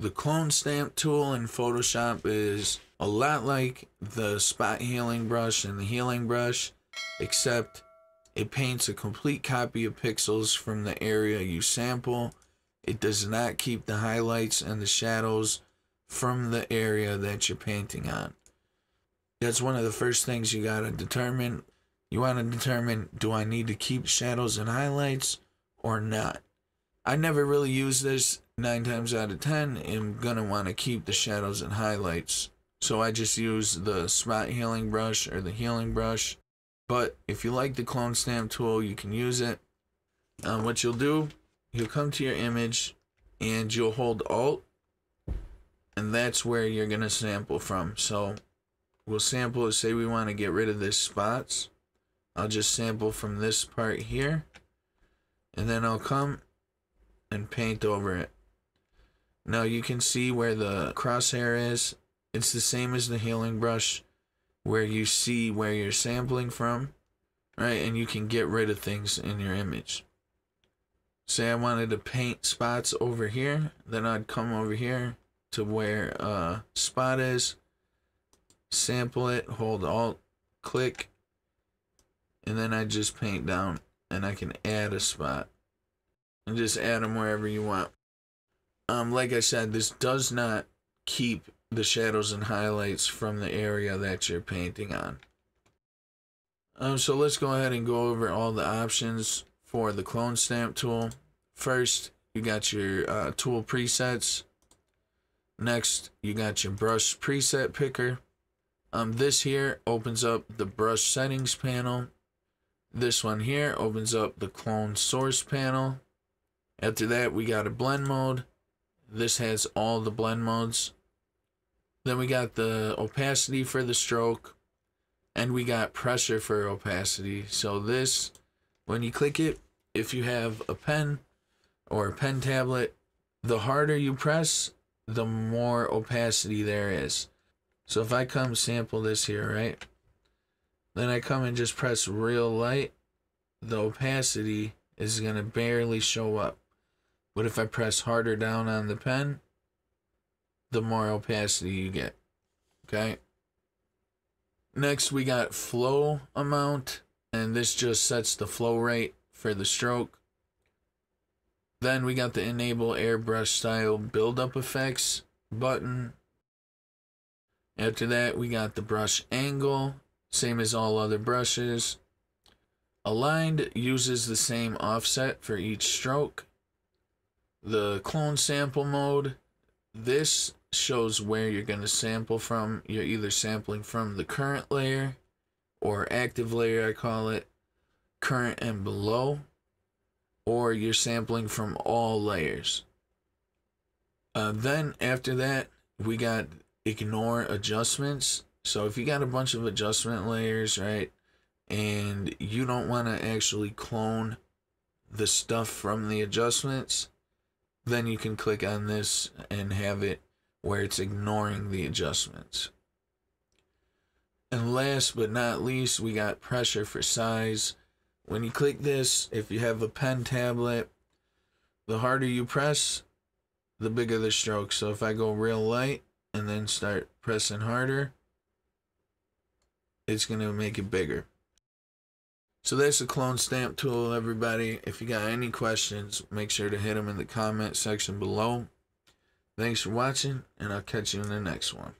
The clone stamp tool in Photoshop is a lot like the spot healing brush and the healing brush, except it paints a complete copy of pixels from the area you sample. It does not keep the highlights and the shadows from the area that you're painting on. That's one of the first things you gotta determine. You want to determine, do I need to keep shadows and highlights or not? I never really use this. 9 times out of 10, I'm gonna want to keep the shadows and highlights. So I just use the spot healing brush or the healing brush. But if you like the clone stamp tool, you can use it. What you'll do, you'll come to your image and you'll hold Alt, and that's where you're gonna sample from. So we'll sample, say we want to get rid of this spots. I'll just sample from this part here, and then I'll come and paint over it. Now you can see where the crosshair is. It's the same as the healing brush, where you see where you're sampling from, right? And you can get rid of things in your image. Say I wanted to paint spots over here, then I'd come over here to where spot is, sample it, hold Alt, click, and then I just paint down, and I can add a spot and just add them wherever you want. Like I said, this does not keep the shadows and highlights from the area that you're painting on. So let's go ahead and go over all the options for the clone stamp tool. First, you got your tool presets. Next, you got your brush preset picker. This here opens up the brush settings panel. This one here opens up the clone source panel. After that, we got a blend mode. This has all the blend modes. Then we got the opacity for the stroke, and we got pressure for opacity. So this, when you click it, if you have a pen or a pen tablet, the harder you press, the more opacity there is. So if I come sample this here, right? Then I come and just press real light, the opacity is gonna barely show up. But if I press harder down on the pen, the more opacity you get, okay? Next, we got flow amount, and this just sets the flow rate for the stroke. Then we got the enable airbrush style buildup effects button. After that, we got the brush angle, same as all other brushes. Aligned uses the same offset for each stroke. The clone sample mode, this shows where you're going to sample from. You're either sampling from the current layer or active layer, I call it, current and below, or you're sampling from all layers. Then after that, we got ignore adjustments. So if you got a bunch of adjustment layers, right, and you don't want to actually clone the stuff from the adjustments, then you can click on this and have it where it's ignoring the adjustments. And last but not least, we got pressure for size. When you click this, if you have a pen tablet, the harder you press, the bigger the stroke. So if I go real light and then start pressing harder, it's gonna make it bigger. So that's the clone stamp tool, everybody. If you got any questions, make sure to hit them in the comment section below. Thanks for watching, and I'll catch you in the next one.